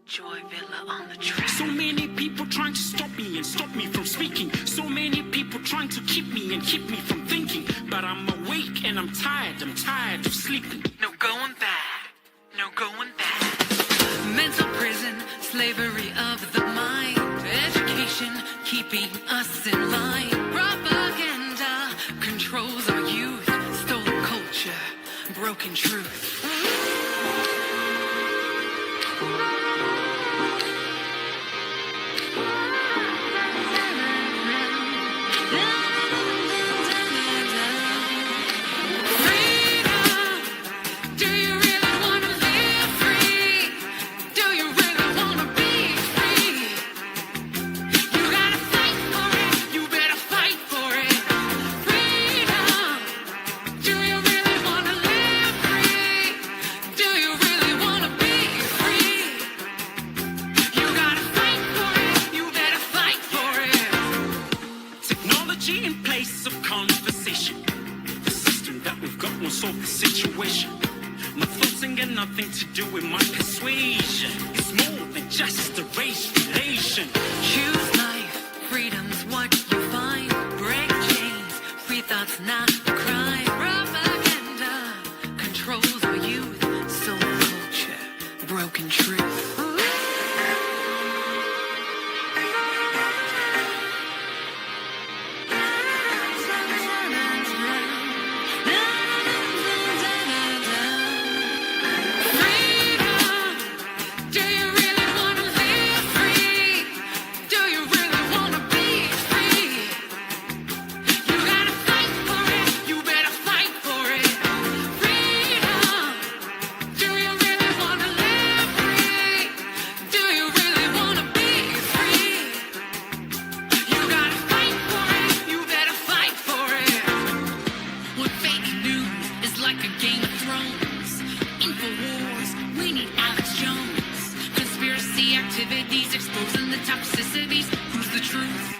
Joy Villa on the track. So many people trying to stop me and stop me from speaking. So many people trying to keep me and keep me from thinking. But I'm awake and I'm tired of sleeping. No going back, no going back. Mental prison, slavery of the mind. Education keeping us in line. Propaganda controls our youth. Stolen culture, broken truth. In place of conversation, the system that we've got won't solve the situation. My thoughts ain't got nothing to do with my persuasion. It's more than just a race relation. Choose life, freedom's what you find. Break chains, free thoughts not a crime. Propaganda controls our youth. Soul culture, broken truth. Activities exposing the toxicities. Who's the truth?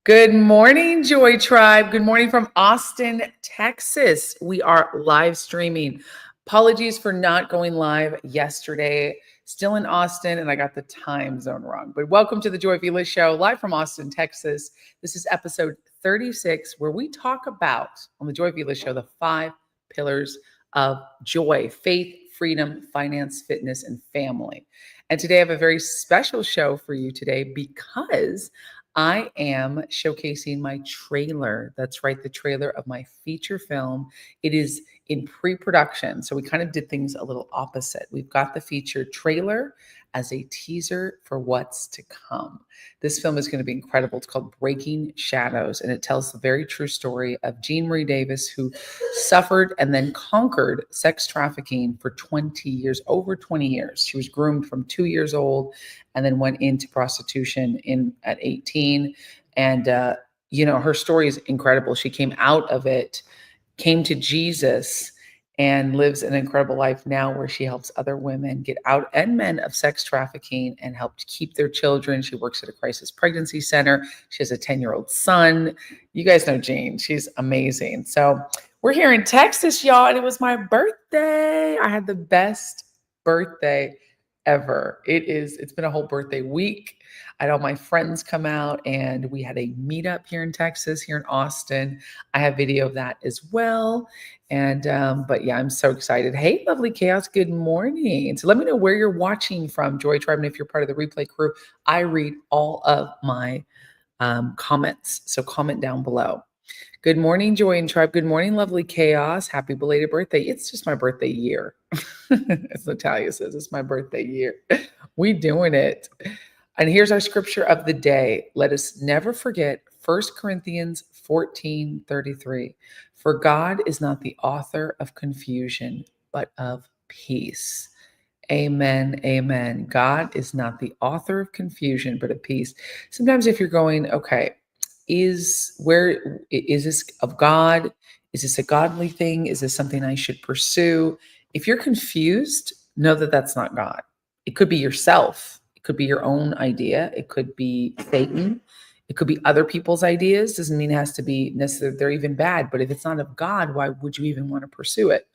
Good morning, Joy Tribe. Good morning from Austin, Texas. We are live streaming. Apologies for not going live yesterday. Still in Austin, and I got the time zone wrong. But welcome to the Joy Villa Show, live from Austin, Texas. This is episode 36, where we talk about, on the Joy Villa Show, the 5 pillars of joy: faith, freedom, finance, fitness, and family. And today I have a very special show for you today because I am showcasing my trailer. That's right, the trailer of my feature film. It is in pre-production, so we kind of did things a little opposite. We've got the feature trailer as a teaser for what's to come. This film is going to be incredible. It's called Breaking Shadows, and it tells the very true story of Jean Marie Davis, who suffered and then conquered sex trafficking for 20 years, over 20 years. She was groomed from 2 years old and then went into prostitution at 18. And, her story is incredible. She came out of it, came to Jesus, and lives an incredible life now where she helps other women get out, and men, of sex trafficking and help keep their children. She works at a crisis pregnancy center. She has a 10-year-old son. You guys know Jean. She's amazing. So we're here in Texas, y'all, and it was my birthday. I had the best birthday ever. It's been a whole birthday week. I had all my friends come out and we had a meetup here in Texas, here in Austin. I have video of that as well. And, but yeah, I'm so excited. Hey, lovely chaos. Good morning. So let me know where you're watching from, Joy Tribe. And if you're part of the replay crew, I read all of my comments. So comment down below. Good morning, Joy and Tribe. Good morning, lovely chaos. Happy belated birthday. It's just my birthday year. As Natalia says, it's my birthday year. We doing it. And here's our scripture of the day. Let us never forget 1 Corinthians 14:33. For God is not the author of confusion, but of peace. Amen. Amen. God is not the author of confusion, but of peace. Sometimes if you're going, okay, is this of God? Is this a godly thing? Is this something I should pursue? If you're confused, know that that's not God. It could be yourself. It could be your own idea. It could be Satan. It could be other people's ideas. Doesn't mean it has to be necessarily they're even bad. But if it's not of God, why would you even want to pursue it?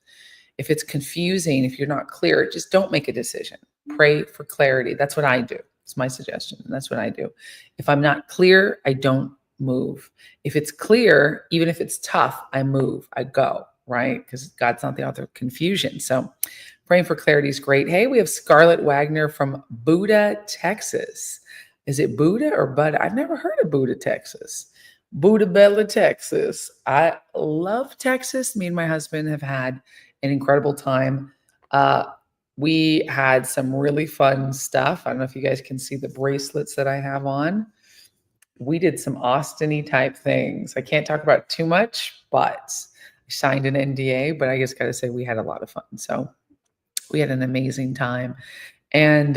If it's confusing, if you're not clear, just don't make a decision. Pray for clarity. That's what I do. It's my suggestion. And that's what I do. If I'm not clear, I don't move. If it's clear, even if it's tough, I move, I go, right? Because God's not the author of confusion. So praying for clarity is great. Hey, we have Scarlett Wagner from Buda, Texas. Is it Buda or Buda? I've never heard of Buda, Texas. Buda Bella, Texas. I love Texas. Me and my husband have had an incredible time. We had some really fun stuff. I don't know if you guys can see the bracelets that I have on. We did some Austin-y type things. I can't talk about too much, but I signed an NDA, but I just got to say we had a lot of fun. So we had an amazing time. And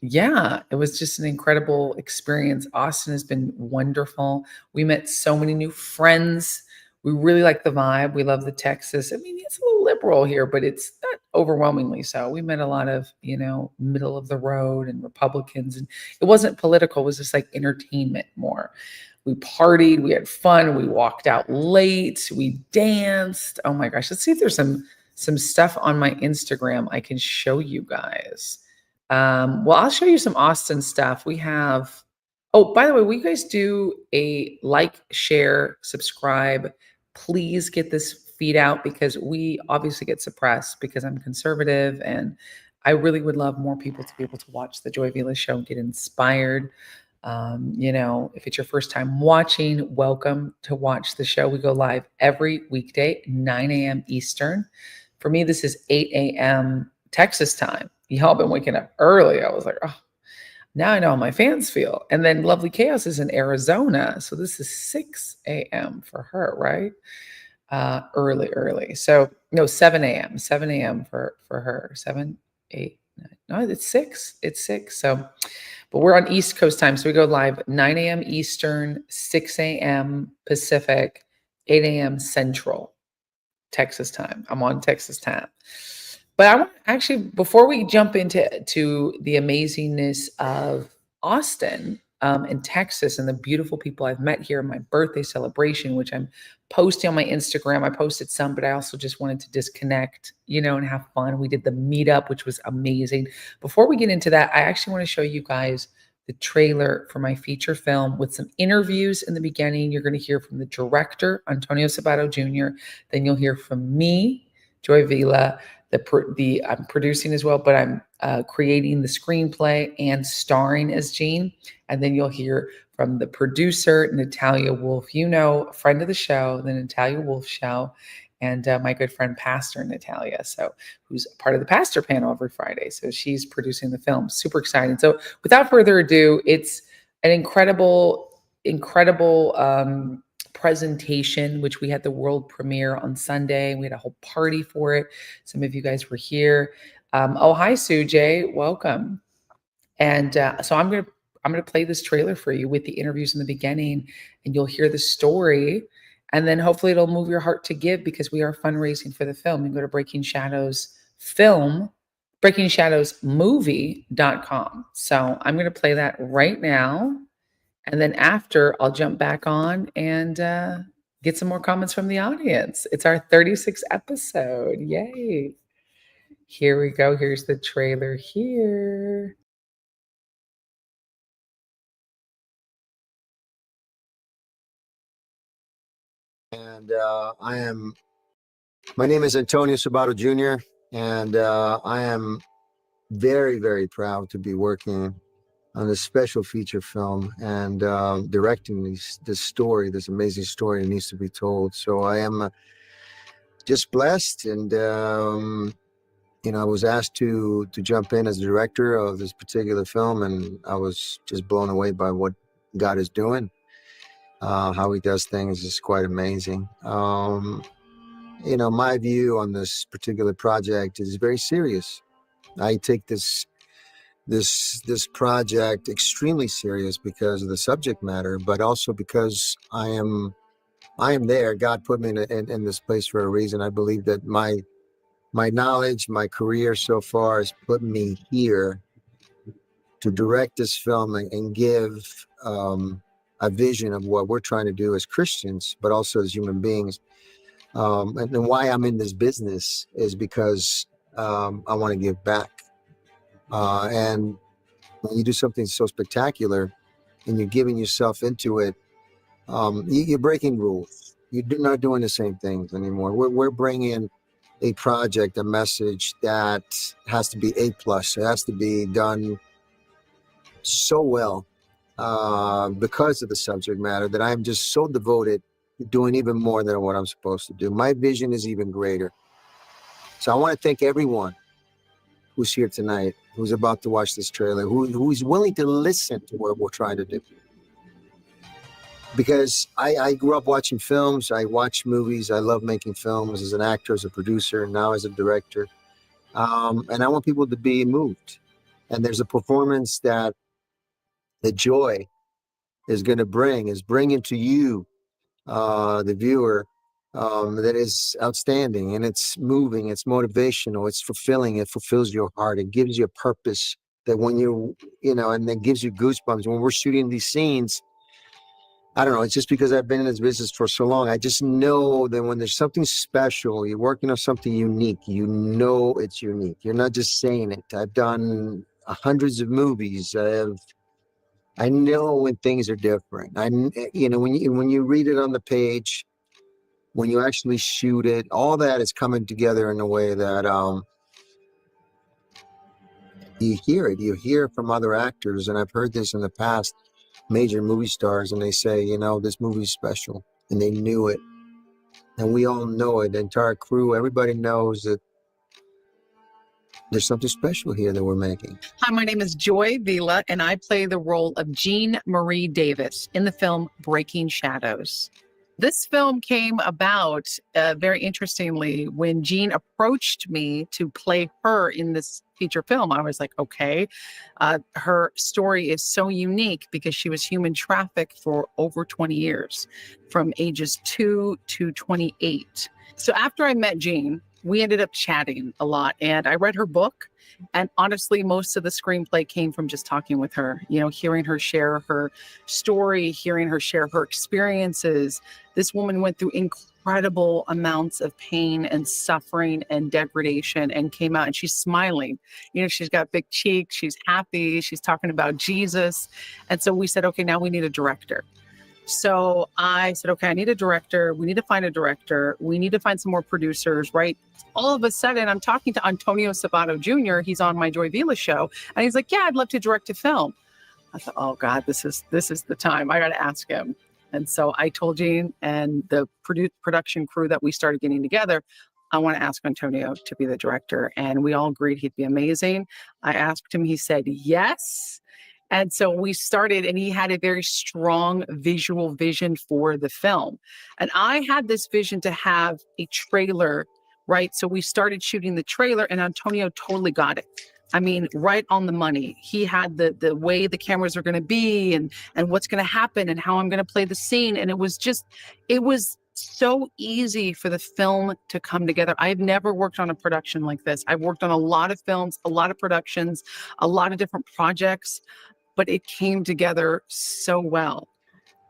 yeah, it was just an incredible experience. Austin has been wonderful. We met so many new friends. We really like the vibe. We love the Texas. I mean, it's a little liberal here, but it's not overwhelmingly so. We met a lot of, middle of the road and Republicans, and it wasn't political. It was just like entertainment more. We partied, we had fun, we walked out late, we danced. Oh my gosh, let's see if there's some stuff on my Instagram I can show you guys. Well, I'll show you some Austin stuff. We have, oh, by the way, will you guys do a like, share, subscribe? Please get this feed out because we obviously get suppressed because I'm conservative and I really would love more people to be able to watch the Joy Vila show and get inspired. If it's your first time watching, welcome to watch the show. We go live every weekday, 9 a.m. Eastern. For me, this is 8 a.m. Texas time. Y'all been waking up early. I was like, oh, now I know how my fans feel. And then Lovely Chaos is in Arizona. So this is 6 a.m. for her, right? Early. So no, 7 a.m. for her. 7, 8, 9. No, it's 6. It's 6. So, but we're on East Coast time. So we go live 9 a.m. Eastern, 6 a.m. Pacific, 8 a.m. Central Texas time. I'm on Texas time. But I want actually, before we jump into the amazingness of Austin and Texas and the beautiful people I've met here in my birthday celebration, which I'm posting on my Instagram. I posted some, but I also just wanted to disconnect, and have fun. We did the meetup, which was amazing. Before we get into that, I actually want to show you guys the trailer for my feature film with some interviews in the beginning. You're going to hear from the director, Antonio Sabàto Jr. Then you'll hear from me, Joy Vila. I'm producing as well, but I'm creating the screenplay and starring as Jean. And then you'll hear from the producer, Natalia Wolf, a friend of the show, the Natalia Wolf Show, and my good friend, Pastor Natalia, who's part of the Pastor panel every Friday. So she's producing the film. Super exciting. So without further ado, it's an incredible presentation, which we had the world premiere on Sunday. We had a whole party for it. Some of you guys were here. Hi, Sujay, welcome. And so I'm gonna play this trailer for you with the interviews in the beginning, and you'll hear the story. And then hopefully it'll move your heart to give because we are fundraising for the film. You can go to BreakingShadowsMovie.com. So I'm gonna play that right now. And then after, I'll jump back on and get some more comments from the audience. It's our 36th episode. Yay. Here we go. Here's the trailer here. And my name is Antonio Sabàto Jr. And I am very, very proud to be working on this special feature film and directing this story, this amazing story that needs to be told. So I am just blessed, and I was asked to jump in as the director of this particular film, and I was just blown away by what God is doing. How he does things is quite amazing. My view on this particular project is very serious. I take this project extremely serious because of the subject matter, but also because I am there. God put me in this place for a reason. I believe that my knowledge, my career so far has put me here to direct this film and give a vision of what we're trying to do as Christians, but also as human beings. And why I'm in this business is because I want to give back. And when you do something so spectacular and you're giving yourself into it, you're breaking rules. You're not doing the same things anymore. We're bringing a project, a message that has to be A+. It has to be done so well because of the subject matter that I'm just so devoted to doing even more than what I'm supposed to do. My vision is even greater. So I want to thank everyone who's here tonight, who's about to watch this trailer, who's willing to listen to what we're trying to do. Because I grew up watching films, I watch movies, I love making films as an actor, as a producer, and now as a director. And I want people to be moved. And there's a performance that the joy is going to bring into you, the viewer, that is outstanding, and it's moving, it's motivational, it's fulfilling, it fulfills your heart, it gives you a purpose that when and it gives you goosebumps. When we're shooting these scenes, I don't know, it's just because I've been in this business for so long. I just know that when there's something special, you're working on something unique, it's unique. You're not just saying it. I've done hundreds of movies. I know when things are different. When you read it on the page, when you actually shoot it, all that is coming together in a way that you hear it. You hear from other actors, and I've heard this in the past, major movie stars, and they say, this movie's special, and they knew it. And we all know it. The entire crew, everybody knows that there's something special here that we're making. Hi, my name is Joy Vila, and I play the role of Jean Marie Davis in the film Breaking Shadows. This film came about very interestingly when Jean approached me to play her in this feature film. I was like, okay. Her story is so unique because she was human trafficked for over 20 years, from ages 2 to 28. So after I met Jean, we ended up chatting a lot, and I read her book. And honestly, most of the screenplay came from just talking with her, hearing her share her story, hearing her share her experiences. This woman went through incredible amounts of pain and suffering and degradation and came out, and she's smiling. She's got big cheeks. She's happy. She's talking about Jesus. And so we said, okay, now we need a director. So I said, okay, I need a director. We need to find a director. We need to find some more producers, right? All of a sudden, I'm talking to Antonio Sabàto Jr. He's on my Joy Vila show. And he's like, yeah, I'd love to direct a film. I thought, oh God, this is the time. I got to ask him. And so I told Jean and the production crew that we started getting together, I want to ask Antonio to be the director. And we all agreed he'd be amazing. I asked him, he said, yes. And so we started, and he had a very strong visual vision for the film. And I had this vision to have a trailer, right? So we started shooting the trailer, and Antonio totally got it. I mean, right on the money. He had the way the cameras are going to be and what's going to happen and how I'm going to play the scene. And it was so easy for the film to come together. I've never worked on a production like this. I've worked on a lot of films, a lot of productions, a lot of different projects, but it came together so well.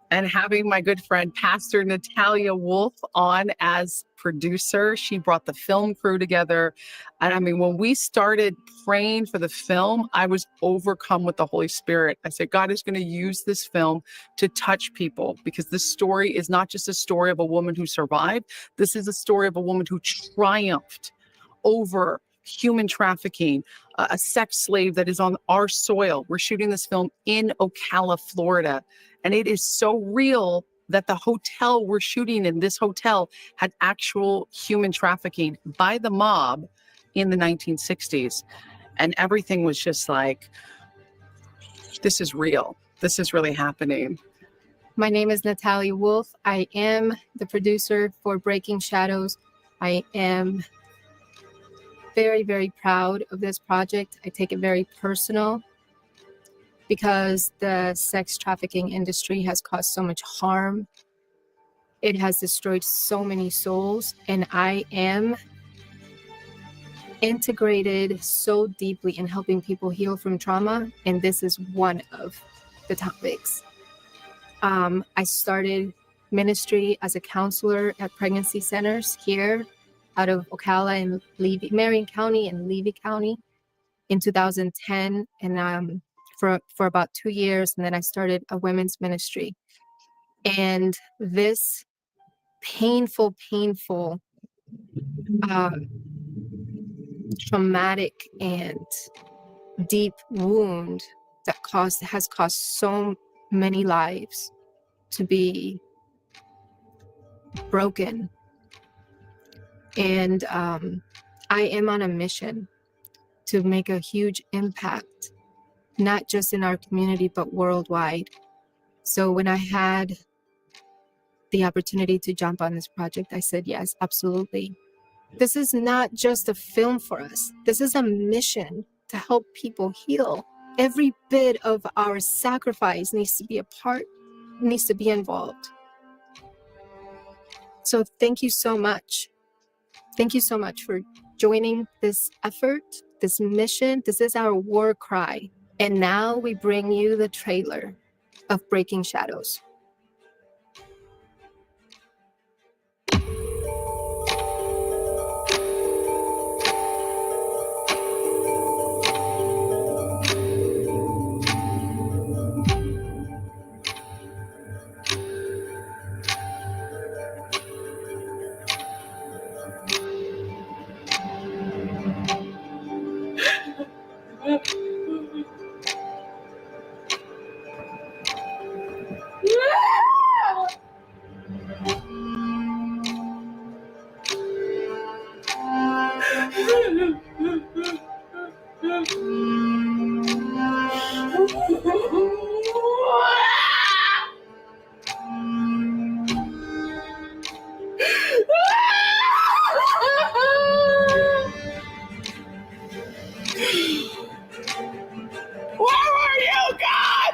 And having my good friend, Pastor Natalia Wolf, on as producer, she brought the film crew together. And I mean, when we started praying for the film, I was overcome with the Holy Spirit. I said, God is going to use this film to touch people, because this story is not just a story of a woman who survived. This is a story of a woman who triumphed over human trafficking, a sex slave that is on our soil. We're shooting this film in Ocala, Florida, and it is so real that the hotel we're shooting in, this hotel, had actual human trafficking by the mob in the 1960s. And everything was just like, this is real. This is really happening. My name is Natalia Wolf. I am the producer for Breaking Shadows. I am very, very proud of this project. I take it very personal because the sex trafficking industry has caused so much harm. It has destroyed so many souls, and I am integrated so deeply in helping people heal from trauma, and this is one of the topics. I started ministry as a counselor at pregnancy centers here out of Ocala and Marion County and Levy County in 2010, and for about 2 years, and then I started a women's ministry. And this painful, traumatic and deep wound that has caused so many lives to be broken. And I am on a mission to make a huge impact, not just in our community, but worldwide. So when I had the opportunity to jump on this project, I said, yes, absolutely. This is not just a film for us. This is a mission to help people heal. Every bit of our sacrifice needs to be a part, needs to be involved. So thank you so much. Thank you so much for joining this effort, this mission. This is our war cry. And now we bring you the trailer of Breaking Shadows. Where are you, God?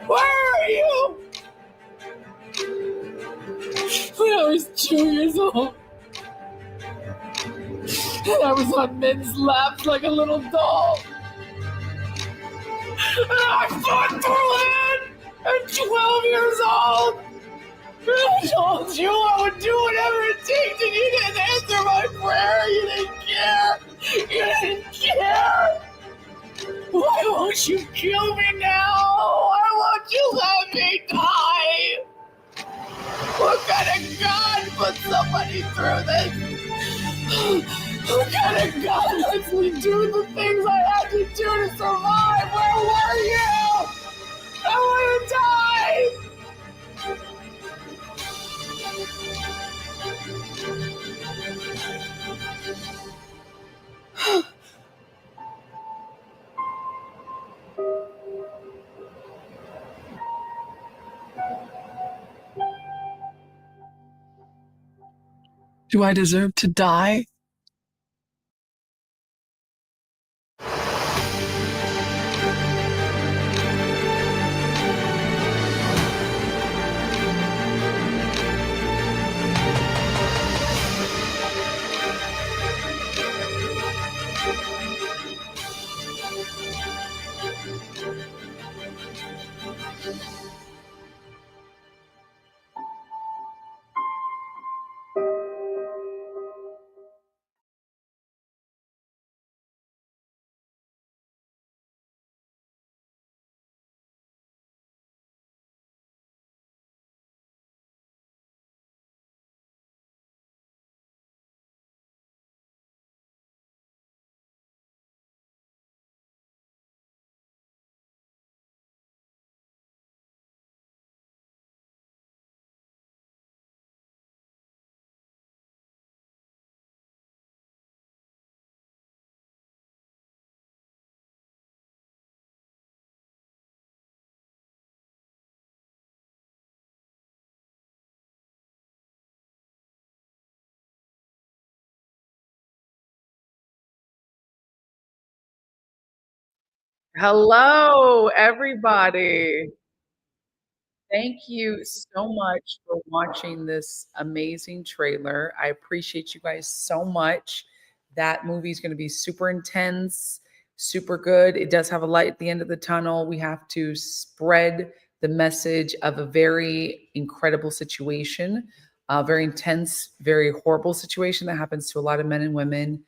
Where are you? When I was 2 years old, and I was on men's laps like a little doll. And I fought through it at 12 years old. And I told you I would do whatever it takes, and you didn't answer my prayer. You didn't care. You didn't care. Why won't you kill me now? Why won't you let me die? What kind of God put somebody through this? What kind of God lets me do the things I had to do to survive? Where were you? I want to die! Do I deserve to die? Hello, everybody. Thank you so much for watching this amazing trailer. I appreciate you guys so much. That movie is going to be super intense, super good. It does have a light at the end of the tunnel. We have to spread the message of a very incredible situation, a very intense, very horrible situation that happens to a lot of men and women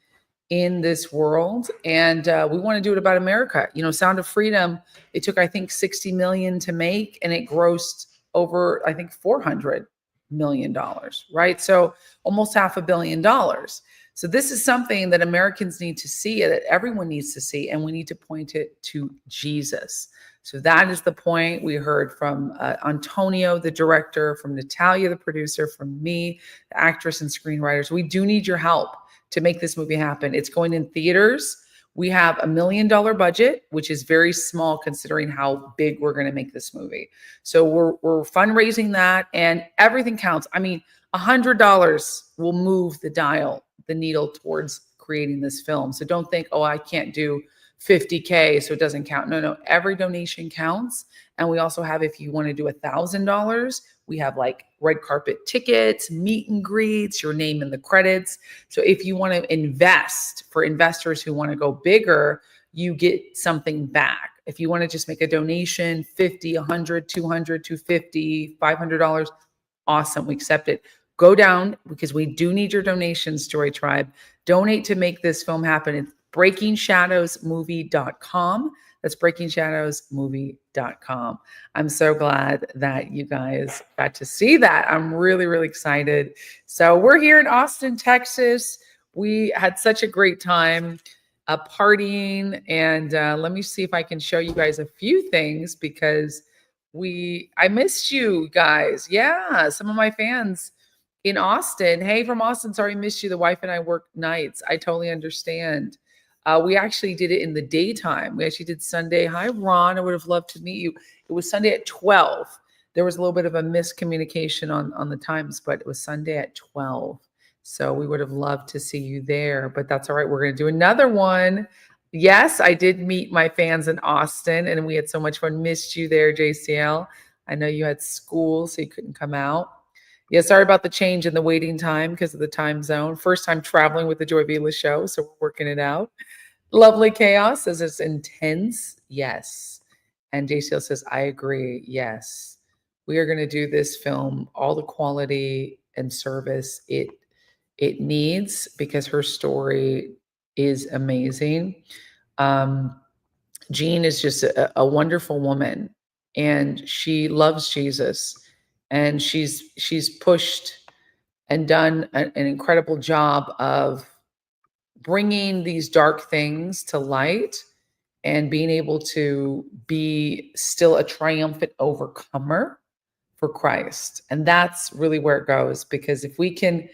in this world. And we want to do it about America. You know, Sound of Freedom, it took, I think, 60 million to make, and it grossed over, I think, $400 million, right? So almost $500 million. So this is something that Americans need to see, that everyone needs to see, and we need to point it to Jesus. So that is the point. We heard from Antonio, the director, from Natalia, the producer, from me, the actress and screenwriters. We do need your help to make this movie happen. It's going in theaters. We have $1 million budget, which is very small considering how big we're going to make this movie. So we're fundraising that, and everything counts. I mean, $100 will move the needle towards creating this film. So don't think, oh, I can't do 50K, so it doesn't count. No, every donation counts. And we also have, if you want to do $1,000, we have like red carpet tickets, meet and greets, your name in the credits. So if you want to invest, for investors who want to go bigger, you get something back. If you want to just make a donation, 50, 100, 200, 250, $500, awesome, we accept it. Go down, because we do need your donations, Joy Tribe. Donate to make this film happen. It's breakingshadowsmovie.com. That's breakingshadowsmovie.com. I'm so glad that you guys got to see that. I'm really, really excited. So we're here in Austin, Texas. We had such a great time partying. And let me see if I can show you guys a few things, because I missed you guys. Yeah, some of my fans in Austin. Hey, from Austin, sorry I missed you. The wife and I work nights. I totally understand. We actually did it in the daytime. We actually did Sunday. Hi, Ron. I would have loved to meet you. It was Sunday at 12. There was a little bit of a miscommunication on the times, but it was Sunday at 12. So we would have loved to see you there, but that's all right. We're going to do another one. Yes, I did meet my fans in Austin, and we had so much fun. Missed you there, JCL. I know you had school, so you couldn't come out. Yeah, sorry about the change in the waiting time because of the time zone. First time traveling with the Joy Vila show, so we're working it out. Lovely Chaos says it's intense. Yes. And JCL says, I agree. Yes. We are going to do this film, all the quality and service it needs, because her story is amazing. Jean is just a wonderful woman, and she loves Jesus, and she's pushed and done an incredible job of bringing these dark things to light and being able to be still a triumphant overcomer for Christ. And that's really where it goes, because if we can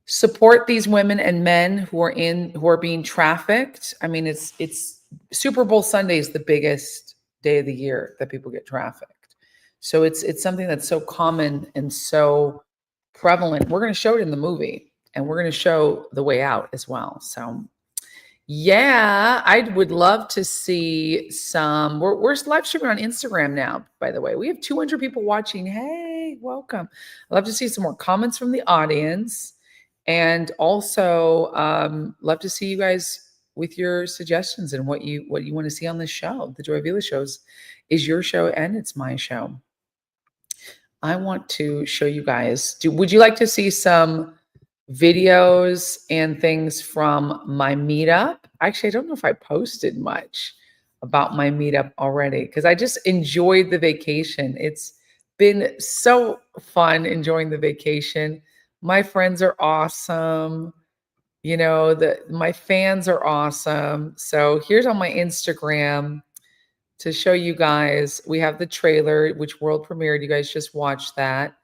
support these women and men who are being trafficked, I mean, it's Super Bowl Sunday is the biggest day of the year that people get trafficked. So it's something that's so common and so prevalent. We're going to show it in the movie, and we're going to show the way out as well. So yeah, I would love to see some. We're live streaming on Instagram now, by the way. We have 200 people watching. Hey, welcome. I'd love to see some more comments from the audience, and also love to see you guys with your suggestions and what you want to see on this show. The Joy Vila shows is your show, and it's my show. I want to show you guys. Would you like to see some videos and things from my meetup? Actually, I don't know if I posted much about my meetup already, because I just enjoyed the vacation. It's been so fun enjoying the vacation. My friends are awesome. You know, my fans are awesome. So here's on my Instagram to show you guys. We have the trailer, which world premiered. You guys just watched that.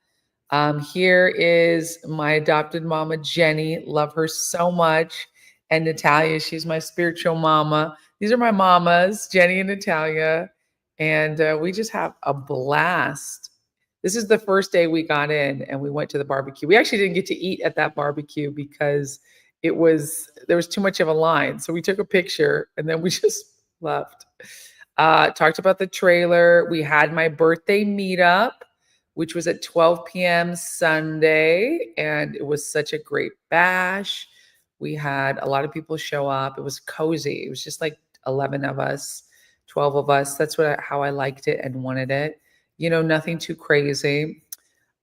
Here is my adopted mama, Jenny. Love her so much. And Natalia, she's my spiritual mama. These are my mamas, Jenny and Natalia. And we just have a blast. This is the first day we got in, and we went to the barbecue. We actually didn't get to eat at that barbecue because there was too much of a line. So we took a picture, and then we just Loved. Talked about the trailer. We had my birthday meetup, which was at 12 p.m. Sunday, and it was such a great bash. We had a lot of people show up. It was cozy. It was just like 11 of us, 12 of us. That's how I liked it and wanted it. Nothing too crazy.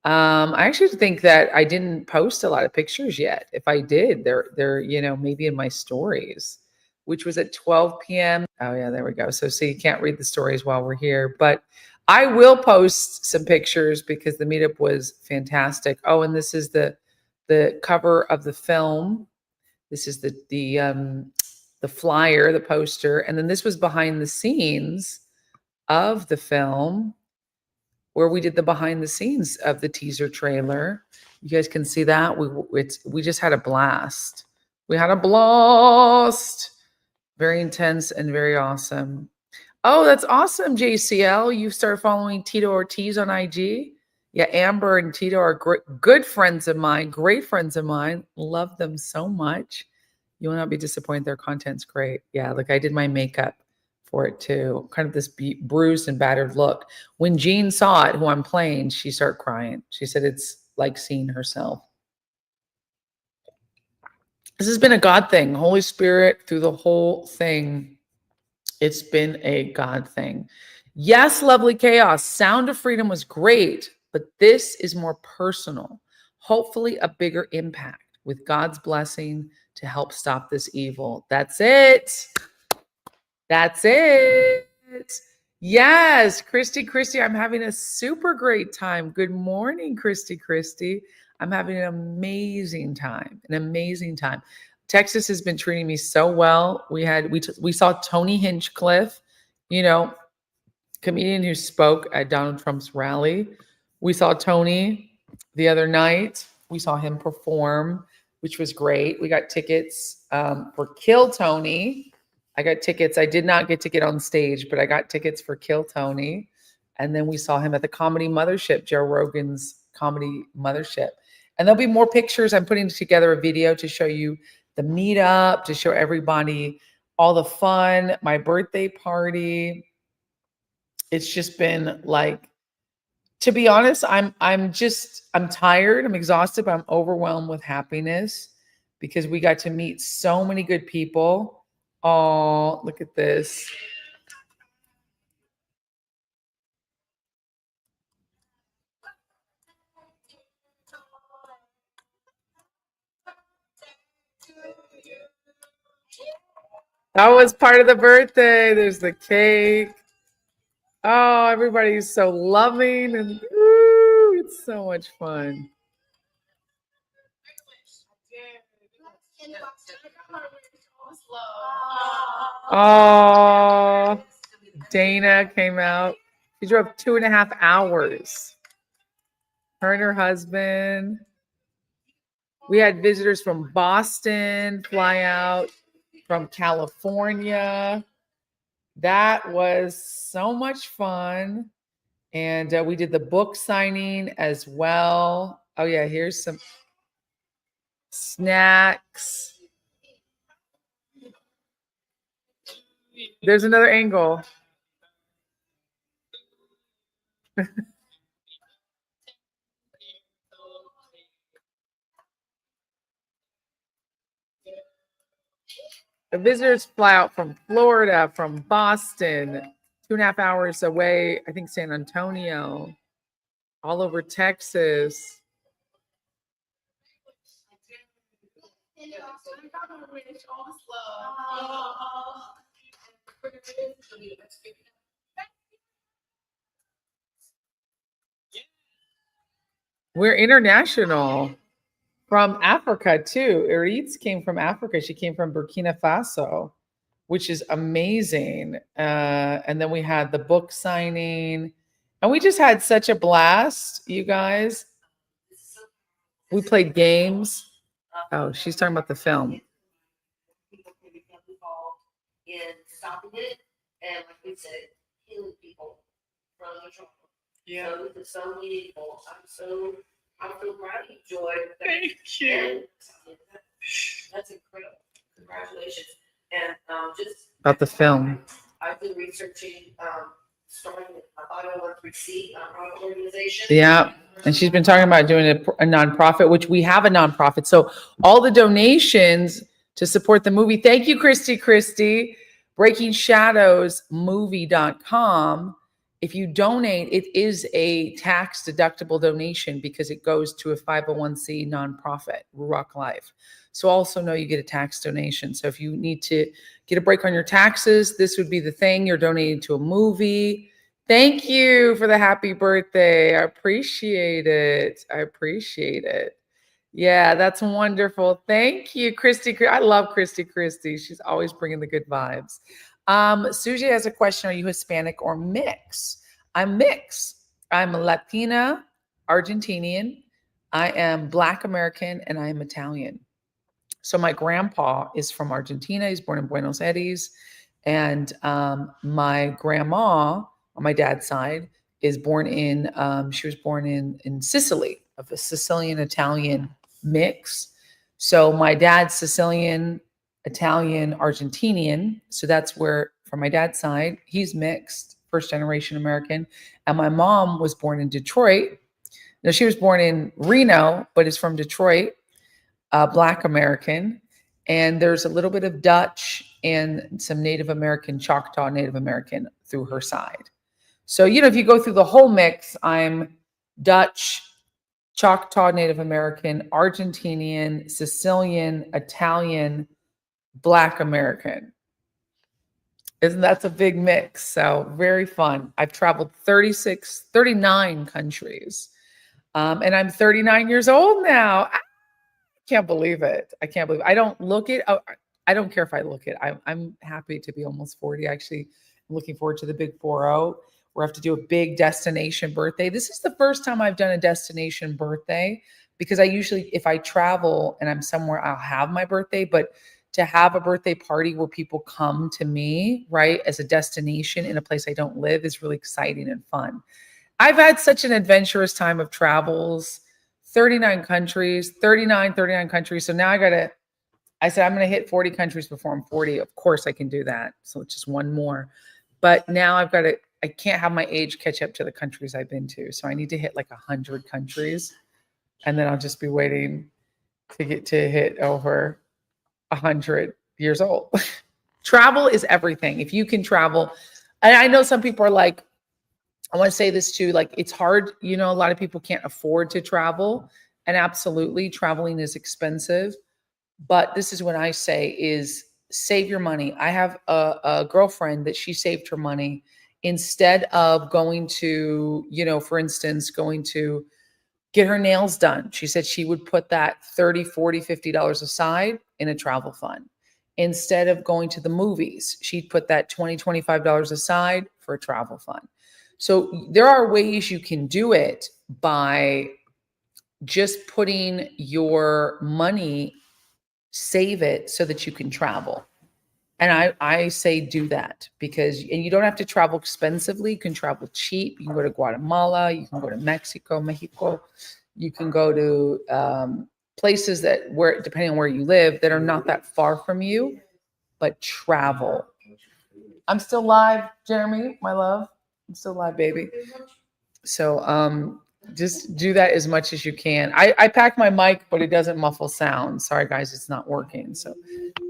I actually think that I didn't post a lot of pictures yet. If I did, they're maybe in my stories, which was at 12 p.m. Oh yeah, there we go. So you can't read the stories while we're here, but I will post some pictures because the meetup was fantastic. Oh, and this is the cover of the film. This is the flyer, the poster, and then this was behind the scenes of the film, where we did the behind the scenes of the teaser trailer. You guys can see that. We just had a blast. We had a blast. Very intense and very awesome. Oh, that's awesome, JCL. You started following Tito Ortiz on IG. Yeah, Amber and Tito are good friends of mine, great friends of mine. Love them so much. You will not be disappointed. Their content's great. Yeah, like I did my makeup for it too. Kind of this bruised and battered look. When Jean saw it, who I'm playing, she started crying. She said it's like seeing herself. This has been a God thing. Holy Spirit through the whole thing. It's been a God thing. Yes, lovely chaos. Sound of Freedom was great, but this is more personal. Hopefully a bigger impact with God's blessing to help stop this evil. That's it. That's it. Yes, Christy, I'm having a super great time. Good morning, Christy. I'm having an amazing time. Texas has been treating me so well. We saw Tony Hinchcliffe, comedian who spoke at Donald Trump's rally. We saw Tony the other night. We saw him perform, which was great. We got tickets for Kill Tony. I got tickets. I did not get to get on stage, but I got tickets for Kill Tony. And then we saw him at the Comedy Mothership, Joe Rogan's Comedy Mothership. And there'll be more pictures. I'm putting together a video to show you the meetup, to show everybody all the fun, my birthday party. It's just been like, to be honest, I'm tired. I'm exhausted, but I'm overwhelmed with happiness because we got to meet so many good people. Oh, look at this. That was part of the birthday. There's the cake. Oh, everybody's so loving and ooh, it's so much fun. Oh, Dana came out. She drove 2.5 hours. Her and her husband. We had visitors from Boston fly out, from California. That was so much fun. And we did the book signing as well. Oh, yeah, here's some snacks. There's another angle. The visitors fly out from Florida, from Boston, 2.5 hours away, I think San Antonio, all over Texas. We're international. From Africa too. Eritz came from Africa. She came from Burkina Faso, which is amazing. And then we had the book signing, and we just had such a blast, you guys. We played games. Oh, she's talking about the film. People can become involved in stopping it, and like we said, healing people from the trauma. Yeah. So this is so meaningful. I'm so proud of you, Joy. Thank you. That's incredible. Congratulations. And just about the film. I've been researching, starting a 501(c) nonprofit organization. Yeah. And she's been talking about doing a nonprofit, which we have a nonprofit. So all the donations to support the movie. Thank you, Christy. BreakingShadowsMovie.com. If you donate, it is a tax deductible donation because it goes to a 501(c) nonprofit, Rock Life. So also know you get a tax donation. So if you need to get a break on your taxes, this would be the thing. You're donating to a movie. Thank you for the happy birthday. I appreciate it. Yeah, that's wonderful. Thank you, Christy. I love Christy. She's always bringing the good vibes. Suji has a question. Are you Hispanic or mix? I'm mix. I'm Latina, Argentinian. I am Black American, and I am Italian. So my grandpa is from Argentina. He's born in Buenos Aires. And my grandma on my dad's side is born in, she was born in Sicily, of a Sicilian-Italian mix. So my dad's Sicilian, Italian, Argentinian. So that's where, from my dad's side, he's mixed, first generation American. And my mom was born in Detroit. Now, she was born in Reno, but is from Detroit, Black American. And there's a little bit of Dutch and some Native American, Choctaw Native American through her side. So, if you go through the whole mix, I'm Dutch, Choctaw Native American, Argentinian, Sicilian, Italian, Black American. That's a big mix. So very fun. I've traveled 39 countries. And I'm 39 years old now. I can't believe it. I don't look it. I don't care if I look it. I'm happy to be almost 40. Actually, I'm looking forward to the big 40, where I have to do a big destination birthday. This is the first time I've done a destination birthday, because I usually, if I travel and I'm somewhere, I'll have my birthday. But to have a birthday party where people come to me, right, as a destination in a place I don't live is really exciting and fun. I've had such an adventurous time of travels, 39 countries. So now I said, I'm going to hit 40 countries before I'm 40. Of course I can do that. So it's just one more. But now I can't have my age catch up to the countries I've been to. So I need to hit like 100 countries. And then I'll just be waiting to get to hit over 100 years old. Travel is everything. If you can travel. And I know some people are like, I want to say this too, like it's hard, a lot of people can't afford to travel, and absolutely traveling is expensive. But this is what I say is save your money. I have a girlfriend that she saved her money instead of going to, for instance, going to get her nails done. She said she would put that $30, $40, $50 aside in a travel fund. Instead of going to the movies, she'd put that $20, $25 aside for a travel fund. So there are ways you can do it by just putting your money, save it so that you can travel. And I say do that, because, and you don't have to travel expensively. You can travel cheap. You can go to Guatemala. You can go to Mexico. You can go to places where, depending on where you live, that are not that far from you, but travel. I'm still live, Jeremy, my love. I'm still live, baby. So just do that as much as you can. I pack my mic, but it doesn't muffle sound. Sorry, guys, it's not working. So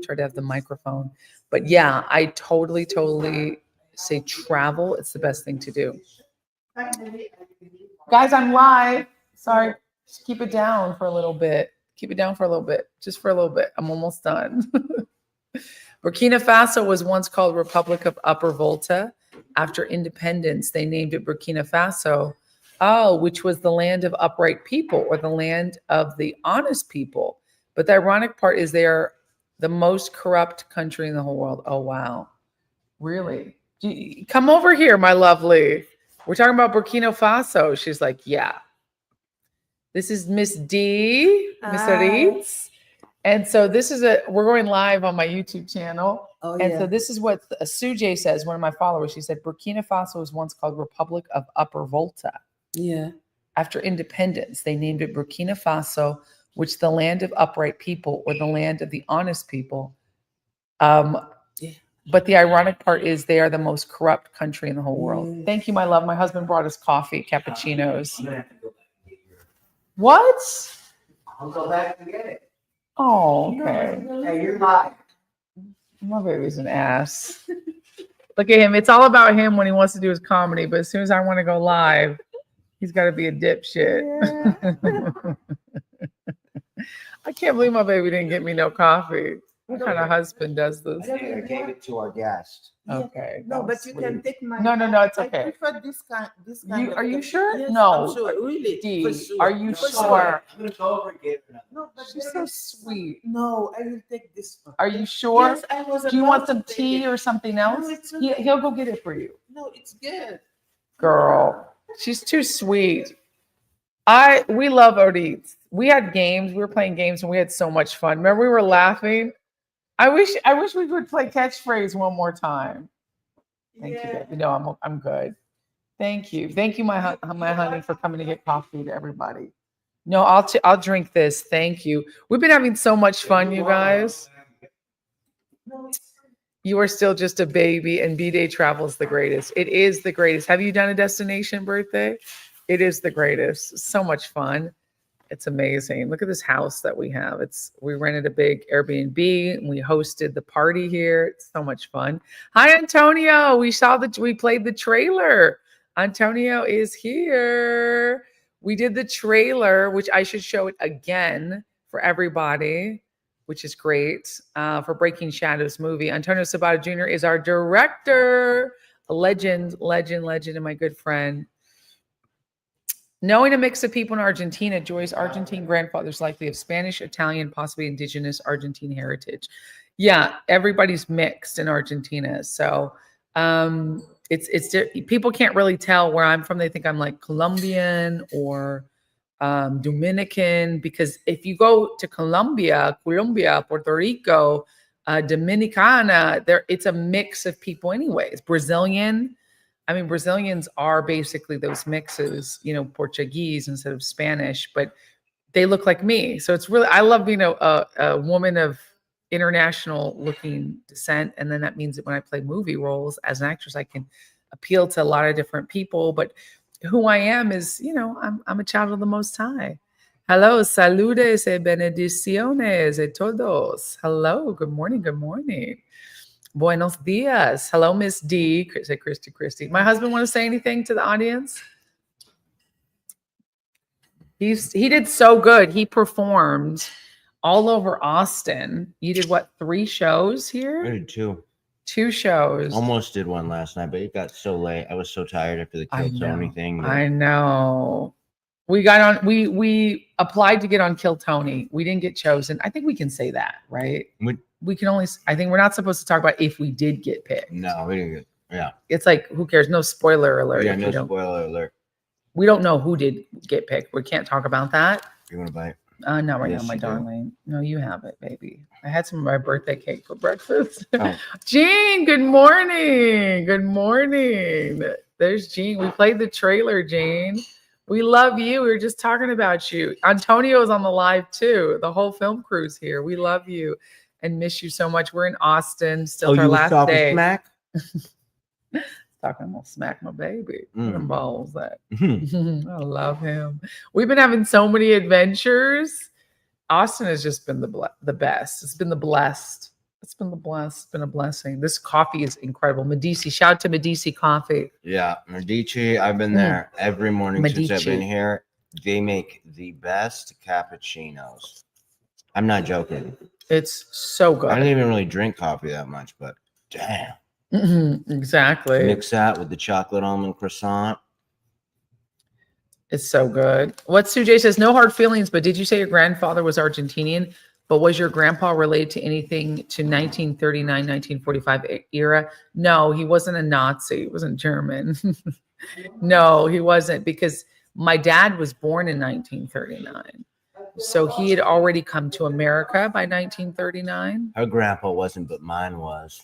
try to have the microphone. But yeah, I totally say travel. It's the best thing to do. Guys, I'm live. Sorry. Just keep it down for a little bit. Just for a little bit. I'm almost done. Burkina Faso was once called Republic of Upper Volta. After independence, they named it Burkina Faso, which was the land of upright people, or the land of the honest people. But the ironic part is they are the most corrupt country in the whole world. Oh, wow. Really? Come over here, my lovely. We're talking about Burkina Faso. She's like, yeah. This is Miss D, Miss Aritz. And so we're going live on my YouTube channel. Oh, and so this is what Sujay says, one of my followers. She said, Burkina Faso was once called Republic of Upper Volta. Yeah. After independence, they named it Burkina Faso, which the land of upright people, or the land of the honest people. But the ironic part is they are the most corrupt country in the whole world. Thank you, my love. My husband brought us coffee, cappuccinos. I'm gonna have to go back and get your. What? I'll go back and get it. Oh, okay. Hey, you're live. My baby's an ass. Look at him. It's all about him when he wants to do his comedy. But as soon as I want to go live, he's got to be a dipshit. I can't believe my baby didn't get me no coffee. What kind of husband does this? I gave it to our guest. Okay. No, that but was you sweet. can take my. No, it's okay. I prefer this kind. You, are you of- sure? Yes, No. I'm sure, really. Dee, for sure. are you For sure? I'm gonna go over and get it. No, but She's there so is- sweet. No, I will take this one. Are you sure? Yes, I was Do you about want to some take tea it. or something else? it's He, okay. he'll go get it for you. No, it's good. Girl, she's too sweet. We love Odette. We had games. We were playing games and we had so much fun. Remember, we were laughing. I wish we would play catchphrase one more time. Thank you, baby. No, I'm good. Thank you, my honey, for coming to get coffee to everybody. No, I'll drink this. Thank you. We've been having so much fun, you guys. No, it's You are still just a baby, and B-Day travel is the greatest. It is the greatest. Have you done a destination birthday? It is the greatest. So much fun. It's amazing. Look at this house that we have. We rented a big Airbnb and we hosted the party here. It's so much fun. Hi, Antonio. We played the trailer. Antonio is here. We did the trailer, which I should show it again for everybody, which is great, for Breaking Shadows movie. Antonio Sabàto Jr. is our director, a legend, and my good friend. Knowing a mix of people in Argentina, Joy's Argentine grandfather's likely of Spanish, Italian, possibly indigenous Argentine heritage. Yeah, everybody's mixed in Argentina. So it's people can't really tell where I'm from. They think I'm like Colombian or Dominican, because if you go to Colombia, Puerto Rico, Dominicana, it's a mix of people anyways. Brazilian. I mean, Brazilians are basically those mixes, Portuguese instead of Spanish, but they look like me. So it's really, I love being a woman of international looking descent. And then that means that when I play movie roles as an actress, I can appeal to a lot of different people. But who I am is, I'm a child of the Most High. Hello, saludes y benediciones a todos. Hello, good morning, good morning. Buenos dias. Hello, Miss D. Say Christy. My husband want to say anything to the audience? He did so good. He performed all over Austin. You did what, 3 shows here? I did 2. 2 shows. Almost did one last night, but it got so late. I was so tired after the Kill Tony thing. I know. We got on. We applied to get on Kill Tony. We didn't get chosen. I think we can say that, right? We can only. I think we're not supposed to talk about if we did get picked. No, we didn't get. Yeah. It's like, who cares? No spoiler alert. Yeah, no spoiler alert. We don't know who did get picked. We can't talk about that. You want to bite? Not right Yes, now, my you do. darling. No, you have it, baby. I had some of my birthday cake for breakfast. Oh. Jean, good morning. Good morning. There's Jean. We played the trailer, Jean. We love you. We were just talking about you. Antonio is on the live too. The whole film crew's here. We love you and miss you so much. We're in Austin. Still our last day. Smack? Talking, I'm gonna smack my baby. Mm. What them balls that. Mhm. I love him. We've been having so many adventures. Austin has just been the best. It's been the blessed. It's been a blessing. This coffee is incredible. Medici, shout out to Medici Coffee. Yeah, Medici. I've been there every morning since I've been Medici. here. They make the best cappuccinos. I'm not joking. It's so I don't good. even really drink coffee that much, but damn. Exactly. Mix that with the chocolate almond croissant. It's so good. What Sujay says, no hard feelings, but did you say your grandfather was Argentinian? But was your grandpa related to anything to 1939, 1945 era? No, he wasn't a Nazi. He wasn't German. No, he wasn't, because my dad was born in 1939. So he had already come to America by 1939. Her grandpa wasn't, but mine was.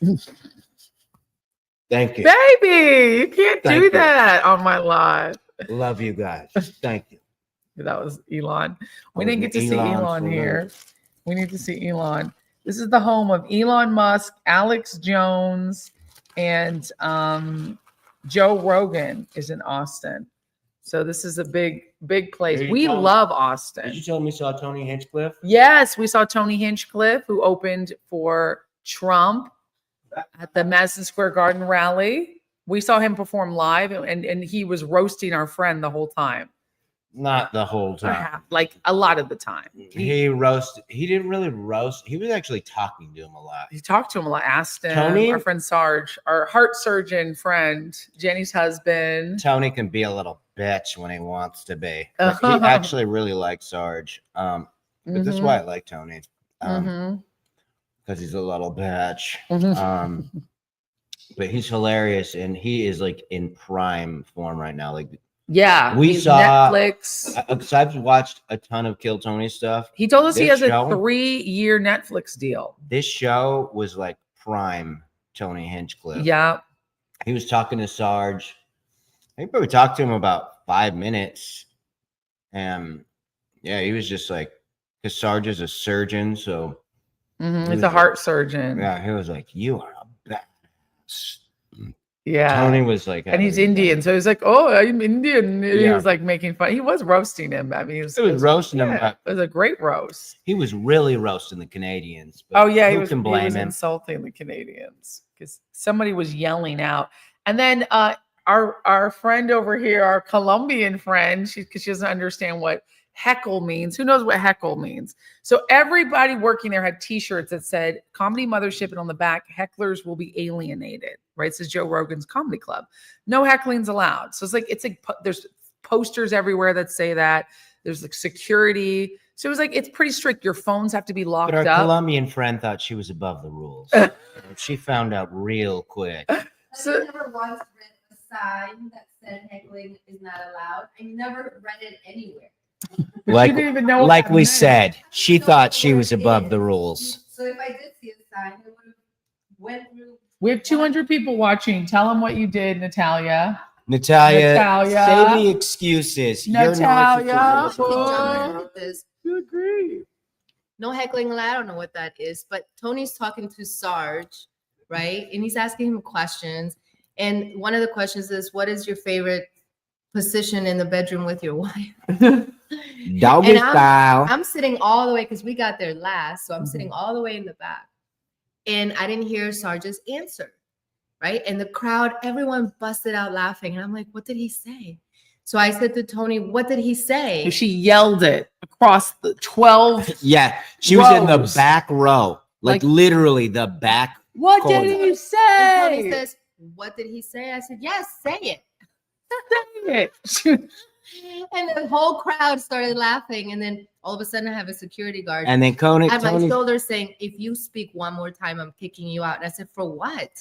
Thank you. Baby, you can't Thank do you. that on my live. Love you guys. Thank you. That was Elon. We Oh, didn't get to see Elon's Elon for here. me. We need to see Elon. This is the home of Elon Musk, Alex Jones, and Joe Rogan is in Austin. So this is a big place. Did you We tell- love Austin. Did you tell me you saw Tony Hinchcliffe? Yes, we saw Tony Hinchcliffe, who opened for Trump at the Madison Square Garden rally. We saw him perform live, and he was roasting our friend the whole time. Not the whole time. Like a lot of the time. He roasted. He didn't really roast. He was actually talking to him a lot. He talked to him a lot, asked him. Tony? Our friend Sarge, our heart surgeon friend, Jenny's husband. Tony can be a little bitch when he wants to be. But he actually really likes Sarge. But that's why I like Tony. Because he's a little bitch. But he's hilarious, and he is like in prime form right now. Like, yeah, we he's saw Netflix. Because I've watched a ton of Kill Tony stuff. He told us he This has show- a 3-year Netflix deal. This show was like prime Tony Hinchcliffe. Yeah. He was talking to Sarge. I think we talked to him about 5 minutes. And yeah, he was just like, because Sarge is a surgeon, so He's a heart surgeon. yeah, he was like, "You are a badass." Yeah. Tony was like, And he's Indian, so he's like, "Oh, I'm Indian." He Yeah. was like making fun. He was roasting him. I mean, It was roasting him. yeah, it was a great roast. He was really roasting the Canadians. But Oh yeah, who he was, can he blame was him? insulting the Canadians because somebody was yelling out. And then our friend over here, our Colombian friend, because she doesn't understand what heckle means. Who knows what heckle means? So everybody working there had T-shirts that said "Comedy Mothership," and on the back, "Hecklers will be alienated." Right? It says Joe Rogan's Comedy Club. No heckling's allowed. So it's like there's posters everywhere that say that. There's like security. So it was like it's pretty strict. Your phones have to be locked But our up. Colombian friend thought she was above the rules. She found out real quick. So- I never once read a sign that said heckling is not allowed. I never read it anywhere. She Like, didn't even know what like that we meant. said, she thought she was above the rules. So if I did see a sign, I would have went through. We have 200 people watching. Tell them what you did, Natalia. Natalia, Natalia. say the excuses. Natalia. You're narcissism. Oh. This. You agree? No heckling allowed. I don't know what that is, but Tony's talking to Sarge, right? And he's asking him questions. And one of the questions is, "What is your favorite position in the bedroom with your wife?" Doggy And style. I'm sitting all the way because we got there last, so I'm sitting all the way in the back, and I didn't hear Sarge's answer, right? And the crowd, everyone busted out laughing, and I'm like, "What did he say?" So I said to Tony, "What did he say?" She yelled it across the 12. Yeah, she was in the rows. back row, like literally the back. What corner. did he And Tony say? says, "What did he say?" I said, "Yes, say it." Say it. And the whole crowd started laughing, and then all of a sudden, I have a security guard And then at my Tony, shoulder saying, "If you speak one more time, I'm kicking you out." And I said, "For what?"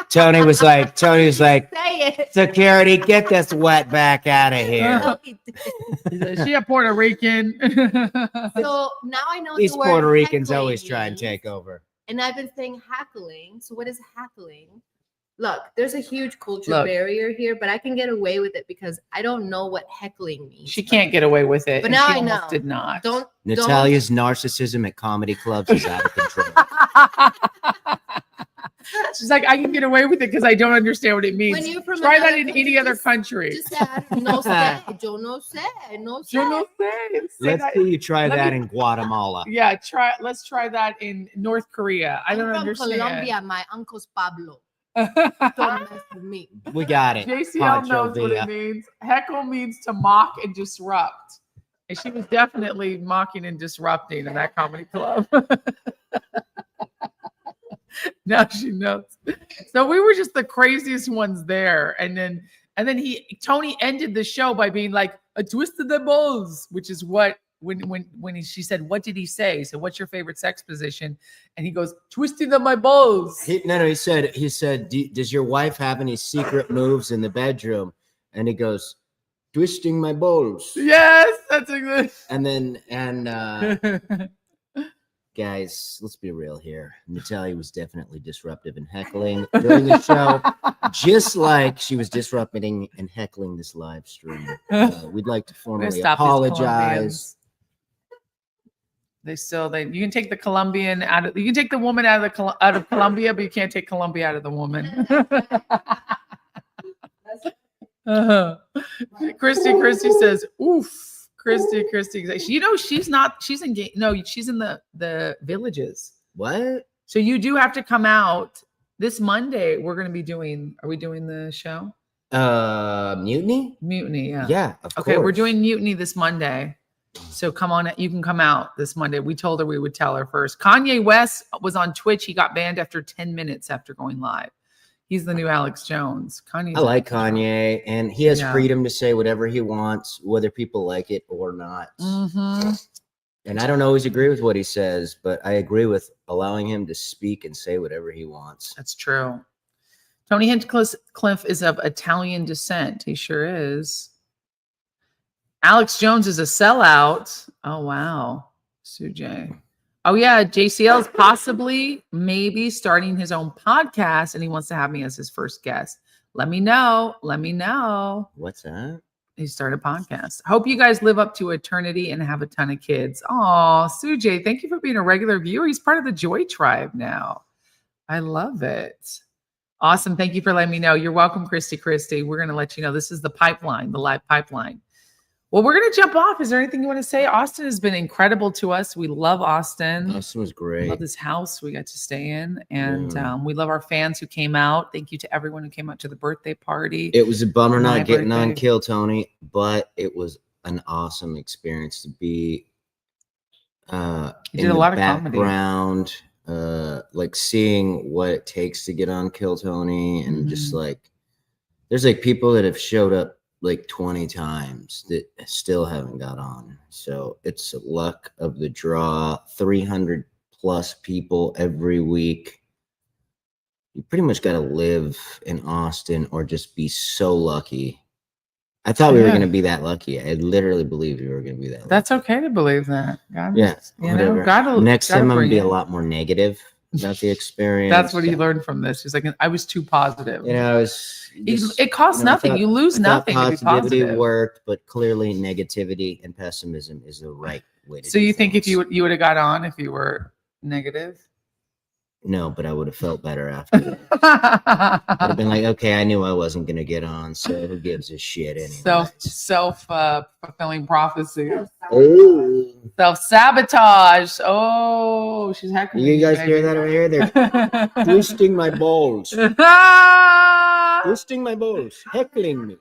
Tony was like, Say it. security, get this wetback out of here. No, he didn't. Is she a Puerto Rican? So now I know These the word Puerto Ricans heckling always try and means, take over. And I've been saying hackling. So what is hackling? Look, there's a huge culture Look. barrier here, but I can get away with it because I don't know what heckling means. She can't get away with it. But and now she I almost know. Did not. Don't Natalia's narcissism at comedy clubs is out of control. She's like, I can get away with it because I don't understand what it means. When you're from Try that another in country, any other just- country. just add no sé, yo no sé, no sé. Yo no sé. Say Let's that. see you try Let that me- in Guatemala. Yeah, let's try that in North Korea. I I'm don't from understand. Colombia. My uncle's Pablo. Don't mess with me. We got it. JCL Pancho knows what Villa. it means. Heckle means to mock and disrupt. And she was definitely mocking and disrupting in that comedy club. Now she knows. So we were just the craziest ones there. And then Tony ended the show by being like, "A twist of the balls," which is what she said, "What did he say?" So what's your favorite sex position? And he goes, "Twisting of my balls." He said, does your wife have any secret moves in the bedroom? And he goes, twisting my balls. Yes, that's a good. And guys, let's be real here. Natalia was definitely disruptive and heckling during the show, just like she was disrupting and heckling this live stream. We'd like to We're gonna formally stop these apologize. Colombians. You can take the Colombian out of, you can take the woman out of Colombia, but you can't take Colombia out of the woman. Christy says, oof. Christy, you know, she's in the villages. What? So you do have to come out this Monday. Are we doing the show? Mutiny? Mutiny, yeah. Yeah, of course. Okay, we're doing Mutiny this Monday. So come on, you can come out this Monday. We told her we would tell her first. Kanye West was on Twitch. He got banned after 10 minutes after going live. He's the new Alex Jones. I like Kanye, and he has freedom to say whatever he wants, whether people like it or not. Mm-hmm. And I don't always agree with what he says, but I agree with allowing him to speak and say whatever he wants. That's true. Tony Hinchcliffe is of Italian descent. He sure is. Alex Jones is a sellout. Oh, wow. Sujay. Oh, yeah. JCL is possibly maybe starting his own podcast, and he wants to have me as his first guest. Let me know. What's that? He started a podcast. Hope you guys live up to eternity and have a ton of kids. Oh, Sujay, thank you for being a regular viewer. He's part of the Joy Tribe now. I love it. Awesome. Thank you for letting me know. You're welcome, Christy. We're going to let you know. This is the pipeline, the live pipeline. Well, we're going to jump off. Is there anything you want to say? Austin has been incredible to us. We love Austin. Austin was great. We love this house we got to stay in. And we love our fans who came out. Thank you to everyone who came out to the birthday party. It was a bummer not getting on Kill Tony, but it was an awesome experience to be you did a lot of background, like seeing what it takes to get on Kill Tony, and just like there's like people that have showed up like 20 times that still haven't got on. So it's luck of the draw. 300 plus people every week. You pretty much got to live in Austin or just be so lucky. I thought we were going to be that lucky. I literally believed we were going to be that lucky. That's okay to believe that. God, whatever. Next time I'm going to be a lot more negative about the experience. That's what he learned from this. He's like, I was too positive. You know, it costs nothing. You lose nothing. Positivity worked, but clearly negativity and pessimism is the right way to do it. So you think if you would have got on if you were negative? No, but I would have felt better after. I'd have been like, okay, I knew I wasn't going to get on, so who gives a shit anyway? Self-fulfilling prophecy. Oh. Self-sabotage. Oh, she's heckling you guys hear that right here? They're twisting my balls. Twisting my balls. Heckling me.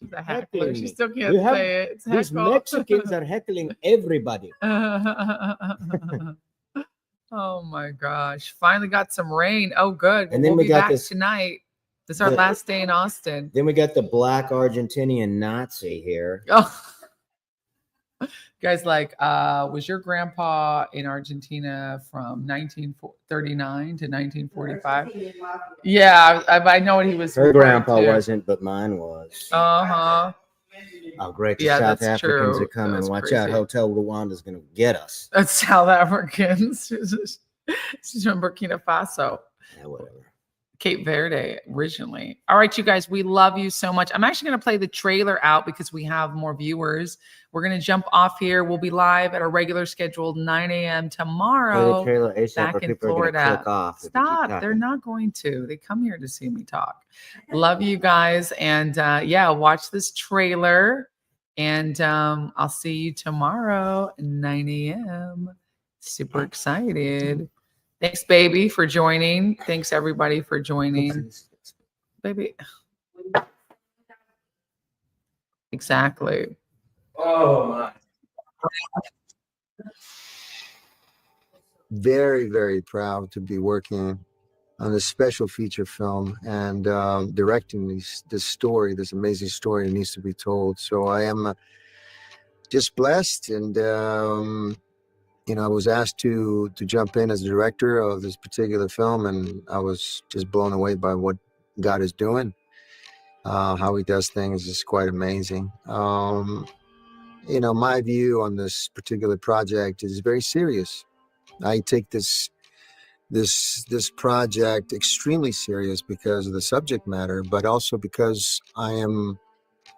She's a heckler. She still can't say it. These Mexicans are heckling everybody. Oh my gosh. Finally got some rain. Oh, good. And then we'll we be got back this tonight. This is our last day in Austin. Then we got the black Argentinian Nazi here. Oh. Guys, was your grandpa in Argentina from 1939 to 1945? Yeah, I know what he was. Her grandpa wasn't, but mine was. Uh-huh. Oh, great. The South Africans are coming. Watch out. Hotel Rwanda's going to get us. That's South Africans. She's from Burkina Faso. Yeah, whatever. Cape Verde originally. All right, you guys, we love you so much. I'm actually going to play the trailer out because we have more viewers. We're going to jump off here. We'll be live at our regular scheduled 9 a.m. tomorrow. Play the trailer ASAP, back in people Florida. Are gonna click off Stop. They're not going to. They come here to see me talk. Love you guys. And watch this trailer. And I'll see you tomorrow at 9 a.m. Super excited. Thanks, baby, for joining. Thanks, everybody, for joining. Baby. Exactly. Oh, my. Very, very proud to be working on this special feature film and directing this amazing story needs to be told. So I am just blessed, and I was asked to jump in as the director of this particular film, and I was just blown away by what God is doing. How he does things is quite amazing. My view on this particular project is very serious. I take this project extremely serious because of the subject matter, but also because I am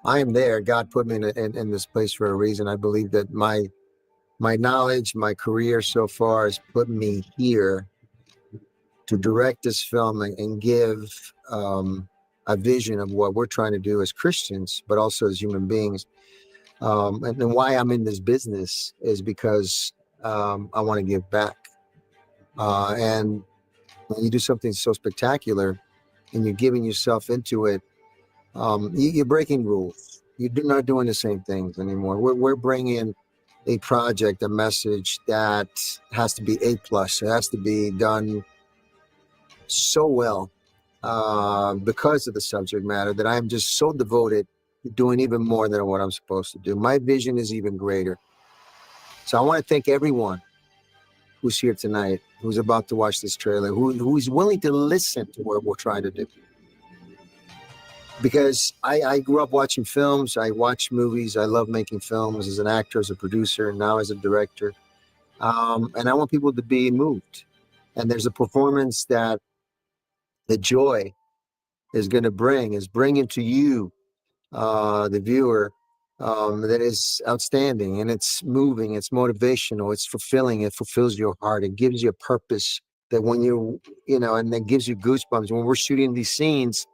there. God put me in this place for a reason. I believe that my my knowledge, my career so far has put me here to direct this film and give a vision of what we're trying to do as Christians, but also as human beings. And why I'm in this business is because I want to give back. And when you do something so spectacular and you're giving yourself into it, you're breaking rules. You're not doing the same things anymore. We're bringing a project, a message that has to be A+. It has to be done so well because of the subject matter that I'm just so devoted to doing even more than what I'm supposed to do. My vision is even greater. So I want to thank everyone who's here tonight, who's about to watch this trailer, who's willing to listen to what we're trying to do. Because I grew up watching films, I watch movies, I love making films as an actor, as a producer, and now as a director. And I want people to be moved. And there's a performance that the joy is going to is bringing to you, the viewer, that is outstanding, and it's moving, it's motivational, it's fulfilling, it fulfills your heart, it gives you a purpose that when and it gives you goosebumps. When we're shooting these scenes,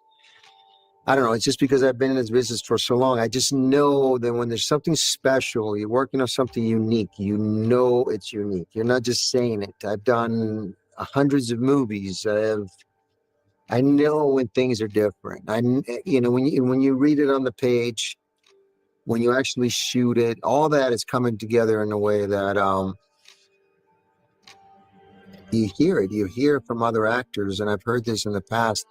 I don't know, it's just because I've been in this business for so long. I just know that when there's something special, you're working on something unique, it's unique. You're not just saying it. I've done hundreds of movies. I know when things are different. When you read it on the page, when you actually shoot it, all that is coming together in a way that you hear it. You hear it from other actors, and I've heard this in the past,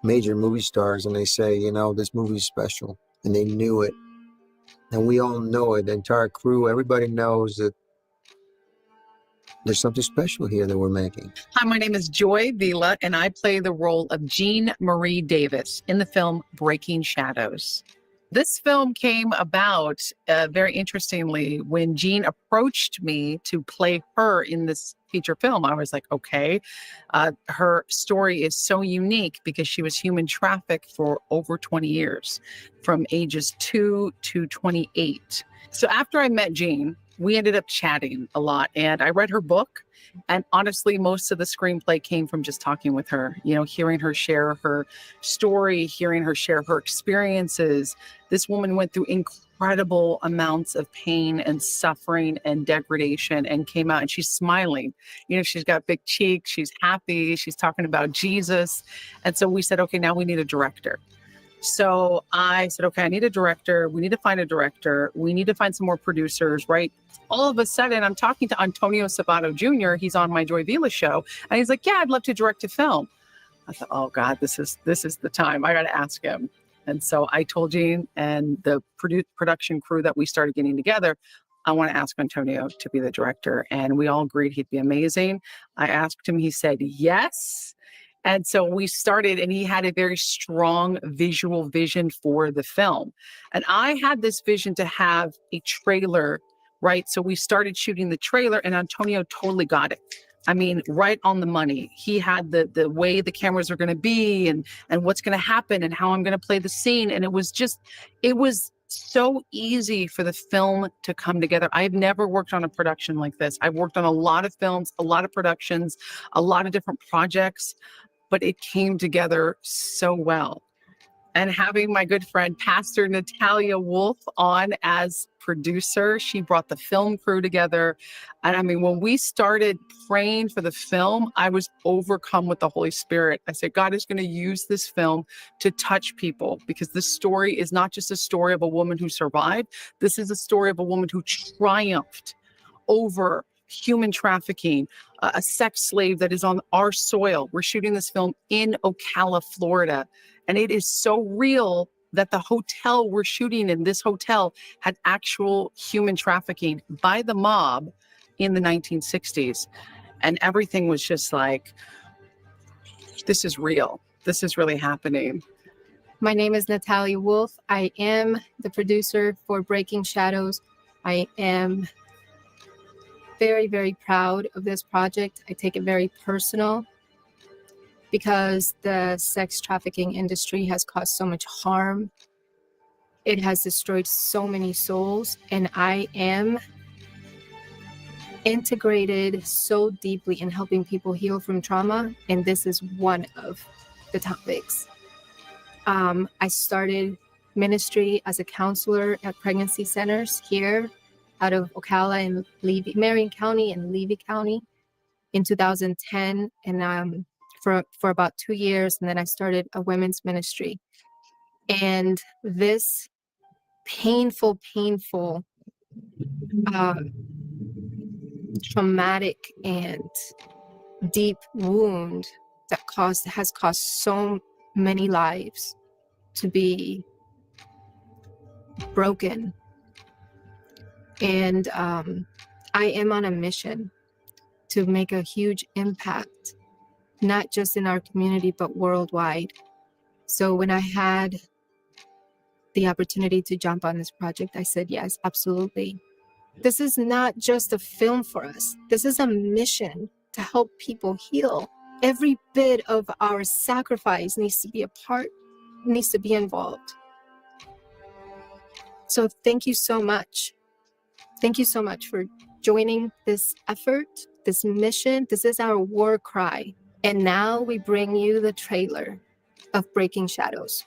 major movie stars, and they say, this movie's special, and they knew it. And we all know it. The entire crew, everybody knows that there's something special here that we're making. Hi, my name is Joy Vila, and I play the role of Jean Marie Davis in the film Breaking Shadows. This film came about very interestingly when Jean approached me to play her in this feature film. I was like, okay. Her story is so unique because she was human trafficked for over 20 years, from ages 2 to 28. So after I met Jean, we ended up chatting a lot, and I read her book. And honestly, most of the screenplay came from just talking with her, hearing her share her story, hearing her share her experiences. This woman went through incredible amounts of pain and suffering and degradation and came out, and she's smiling. She's got big cheeks, she's happy, she's talking about Jesus. And so we said, okay, now we need a director. So I said, okay, I need a director. We need to find a director. We need to find some more producers, right? All of a sudden, I'm talking to Antonio Sabàto Jr. He's on my Joy Vila show. And he's like, yeah, I'd love to direct a film. I thought, oh God, this is the time. I got to ask him. And so I told Jean and the production crew that we started getting together, I want to ask Antonio to be the director. And we all agreed he'd be amazing. I asked him, he said, yes. And so we started, and he had a very strong visual vision for the film. And I had this vision to have a trailer, right? So we started shooting the trailer, and Antonio totally got it. I mean, right on the money. He had the way the cameras are going to be and what's going to happen and how I'm going to play the scene. And it was so easy for the film to come together. I've never worked on a production like this. I've worked on a lot of films, a lot of productions, a lot of different projects, but it came together so well. And having my good friend, Pastor Natalia Wolf, on as producer, she brought the film crew together. And I mean, when we started praying for the film, I was overcome with the Holy Spirit. I said, God is going to use this film to touch people, because this story is not just a story of a woman who survived. This is a story of a woman who triumphed over human trafficking, a sex slave that is on our soil. We're shooting this film in Ocala, Florida. And it is so real that the hotel we're shooting in, this hotel, had actual human trafficking by the mob in the 1960s. And everything was just like, this is real. This is really happening. My name is Natalia Wolf. I am the producer for Breaking Shadows. I am very, very proud of this project. I take it very personal because the sex trafficking industry has caused so much harm. It has destroyed so many souls, and I am integrated so deeply in helping people heal from trauma, and this is one of the topics. I started ministry as a counselor at pregnancy centers here out of Ocala and Marion County and Levy County in 2010, and for about 2 years, and then I started a women's ministry. And this painful, traumatic and deep wound that has caused so many lives to be broken. And I am on a mission to make a huge impact, not just in our community, but worldwide. So when I had the opportunity to jump on this project, I said, yes, absolutely. This is not just a film for us. This is a mission to help people heal. Every bit of our sacrifice needs to be a part, needs to be involved. So thank you so much. Thank you so much for joining this effort, this mission. This is our war cry. And now we bring you the trailer of Breaking Shadows.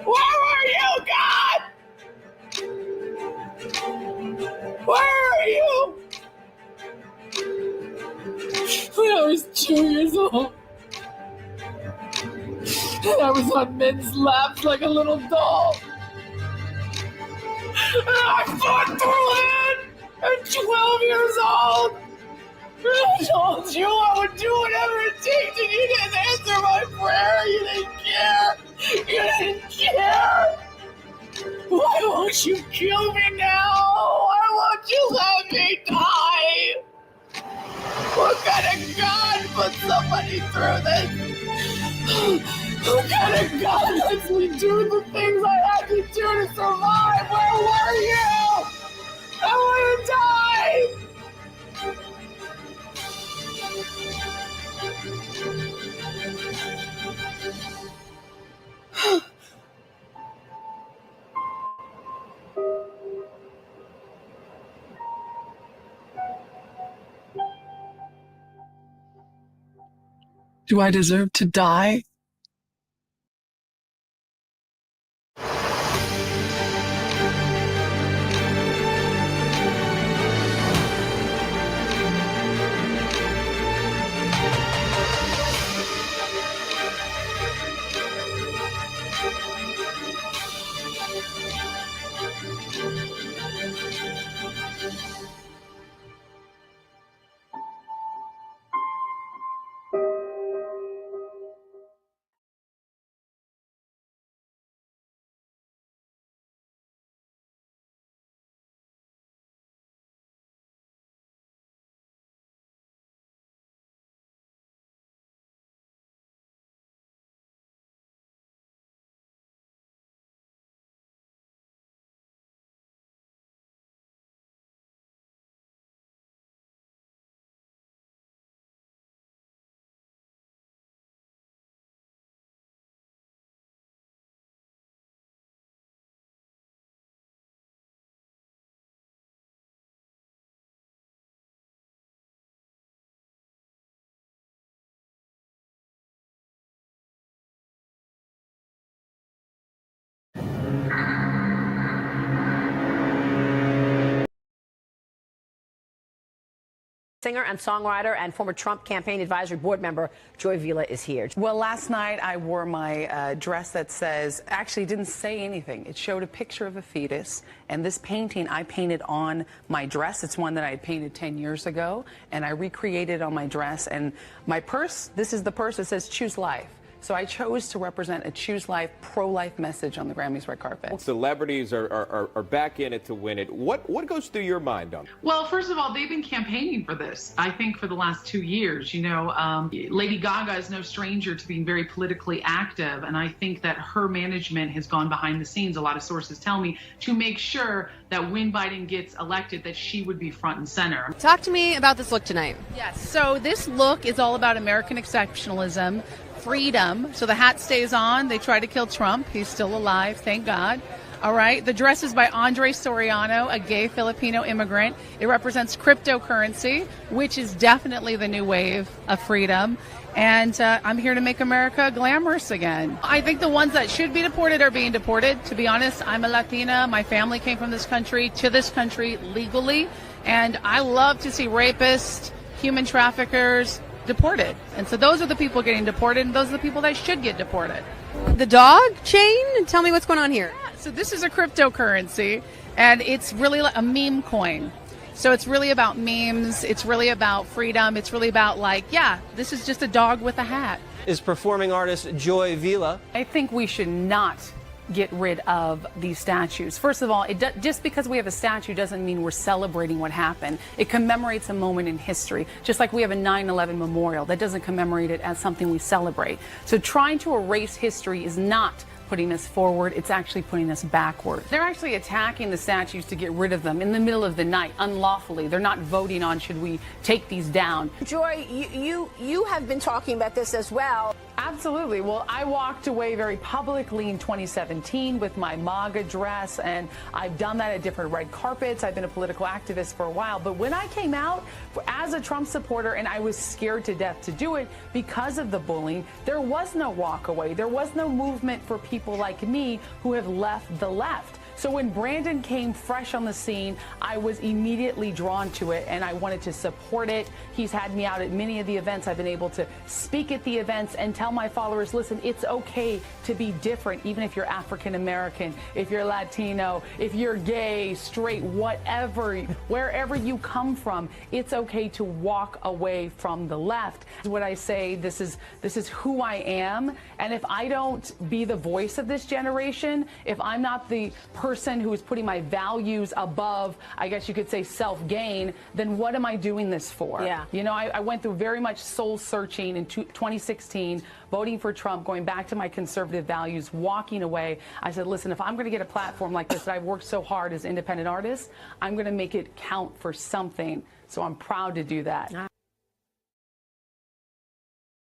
Where are you, God? Where are you? When I was 2 years old, and I was on men's laps like a little doll. And I fought through it at 12 years old. I told you I would do whatever it takes, and you didn't answer my prayer. You didn't care. You didn't care. Why won't you kill me now? Why won't you let me die? What kind of God put somebody through this? What kind of God lets me do the things I had to do to survive? Where were you? I want to die. Do I deserve to die? Singer and songwriter and former Trump campaign advisory board member Joy Vila is here. Well, last night I wore my dress that says, actually didn't say anything. It showed a picture of a fetus, and this painting I painted on my dress. It's one that I had painted 10 years ago, and I recreated on my dress. And my purse, this is the purse that says Choose Life. So I chose to represent a Choose Life, pro-life message on the Grammys red carpet. Celebrities are back in it to win it. What goes through your mind on it? Well, first of all, they've been campaigning for this, I think, for the last 2 years. You know, Lady Gaga is no stranger to being very politically active, and I think that her management has gone behind the scenes, a lot of sources tell me, to make sure that when Biden gets elected, that she would be front and center. Talk to me about this look tonight. Yes, so this look is all about American exceptionalism, freedom. So the hat stays on. They try to kill Trump. He's still alive, thank God. All right. The dress is by Andre Soriano, a gay Filipino immigrant. It represents cryptocurrency, which is definitely the new wave of freedom. And I'm here to make America glamorous again. I think the ones that should be deported are being deported. To be honest, I'm a Latina. My family came from this country to this country legally. And I love to see rapists, human traffickers, deported. And so those are the people getting deported, and those are the people that should get deported. The dog chain? Tell me what's going on here. Yeah, so this is a cryptocurrency, and it's really like a meme coin. So it's really about memes. It's really about freedom. It's really about this is just a dog with a hat. Is performing artist Joy Vila. I think we should not get rid of these statues. First of all, just because we have a statue doesn't mean we're celebrating what happened. It commemorates a moment in history, just like we have a 9/11 memorial. That doesn't commemorate it as something we celebrate. So trying to erase history is not putting us forward, it's actually putting us backward. They're actually attacking the statues to get rid of them in the middle of the night, unlawfully. They're not voting on should we take these down. Joy, you have been talking about this as well. Absolutely. Well, I walked away very publicly in 2017 with my MAGA dress, and I've done that at different red carpets. I've been a political activist for a while. But when I came out as a Trump supporter, and I was scared to death to do it because of the bullying, there was no walk away. There was no movement for people like me who have left the left. So when Brandon came fresh on the scene, I was immediately drawn to it, and I wanted to support it. He's had me out at many of the events. I've been able to speak at the events and tell my followers, listen, it's okay to be different, even if you're African American, if you're Latino, if you're gay, straight, whatever, wherever you come from, it's okay to walk away from the left. What I say, this is who I am, and if I don't be the voice of this generation, if I'm not the person who is putting my values above, I guess you could say, self-gain, then what am I doing this for? Yeah. You know, I went through very much soul searching in 2016, voting for Trump, going back to my conservative values, walking away. I said, listen, if I'm going to get a platform like this that I've worked so hard as independent artist, I'm going to make it count for something. So I'm proud to do that.